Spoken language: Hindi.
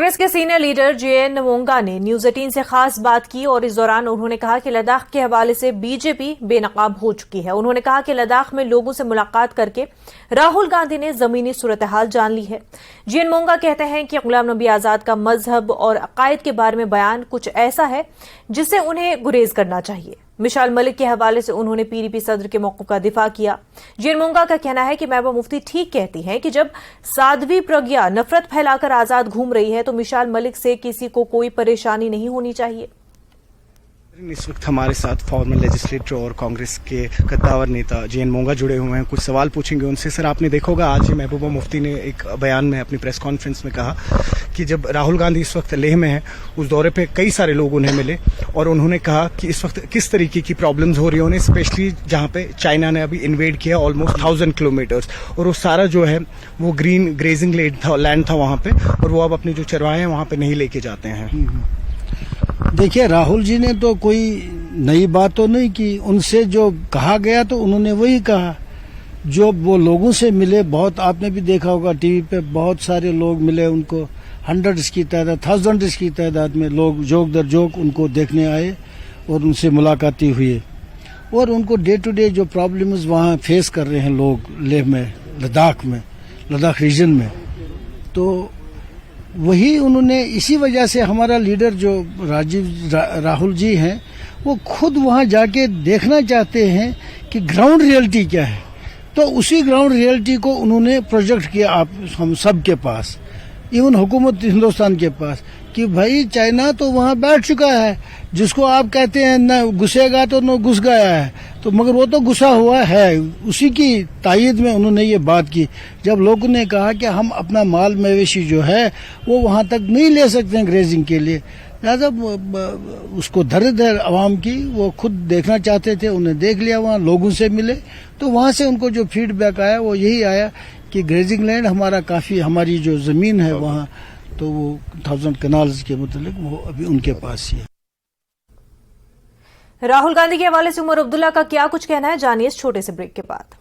कांग्रेस के सीनियर लीडर जेएन मोंगा ने न्यूज 18 से खास बात की और इस दौरान उन्होंने कहा कि लद्दाख के हवाले से बीजेपी बेनकाब हो चुकी है। उन्होंने कहा कि लद्दाख में लोगों से मुलाकात करके राहुल गांधी ने जमीनी सूरत हाल जान ली है। जेएन मोंगा कहते हैं कि गुलाम नबी आजाद का मजहब और अकायद के बारे में बयान कुछ ऐसा है जिससे उन्हें गुरेज करना चाहिए। मिसाल मलिक के हवाले से उन्होंने पीडीपी सदर के मौक़िफ़ का दिफा किया। जेएन मोंगा का कहना है कि महबूबा मुफ्ती ठीक कहती हैं कि जब साध्वी प्रज्ञा नफरत फैलाकर आजाद घूम रही है तो मिसाल मलिक से किसी को कोई परेशानी नहीं होनी चाहिए। इस वक्त हमारे साथ फॉर्मर लेजिस्लेटर और कांग्रेस के कद्दावर नेता जेएन मोंगा जुड़े हुए हैं। कुछ सवाल पूछेंगे उनसे। सर, आपने देखा होगा आज ही महबूबा मुफ्ती ने एक बयान में अपनी प्रेस कॉन्फ्रेंस में कहा कि जब राहुल गांधी इस वक्त लेह में है, उस दौरे पे कई सारे लोग उन्हें मिले और उन्होंने कहा कि इस वक्त किस तरीके की प्रॉब्लम्स हो रही है उन्हें, स्पेशली जहाँ पे चाइना ने अभी इन्वेड किया ऑलमोस्ट 1000 किलोमीटर्स, और वो सारा जो है वो ग्रीन ग्रेजिंग लैंड था वहाँ पे, और वो अब अपने जो चरवाहे हैं वहाँ पे नहीं लेके जाते हैं। देखिए, राहुल जी ने तो कोई नई बात तो नहीं की। उनसे जो कहा गया तो उन्होंने वही कहा। जो वो लोगों से मिले, बहुत आपने भी देखा होगा टीवी पे, बहुत सारे लोग मिले उनको, हंड्रेड्स की तादाद, थाउजेंड्स की तादाद में लोग जोक दर जोक उनको देखने आए और उनसे मुलाकाती हुई और उनको डे टू डे जो प्रॉब्लम्स वहाँ फेस कर रहे हैं लोग लेह में, लद्दाख रीजन में, तो वही उन्होंने, इसी वजह से हमारा लीडर जो राहुल जी हैं वो खुद वहां जाके देखना चाहते हैं कि ग्राउंड रियलिटी क्या है। तो उसी ग्राउंड रियलिटी को उन्होंने प्रोजेक्ट किया हम सब के पास, इवन हुकूमत हिंदुस्तान के पास, कि भाई चाइना तो वहां बैठ चुका है, जिसको आप कहते हैं न घुसेगा तो न घुस गया है, तो मगर वो तो घुसा हुआ है। उसी की तायद में उन्होंने ये बात की जब लोगों ने कहा कि हम अपना माल मवेशी जो है वो वहां तक नहीं ले सकते हैं ग्रेजिंग के लिए। लिहाजा उसको धर आवाम की वो खुद देखना चाहते थे, उन्हें देख लिया, वहाँ लोगों से मिले, तो वहाँ से उनको जो फीडबैक आया वो यही आया कि ग्रेजिंग लैंड हमारा काफ़ी, हमारी जो ज़मीन है वहाँ, तो वो 1000 कनाल्स के मुतालिक वो अभी उनके पास ही है। राहुल गांधी के हवाले से उमर अब्दुल्ला का क्या कुछ कहना है, जानिए इस छोटे से ब्रेक के बाद।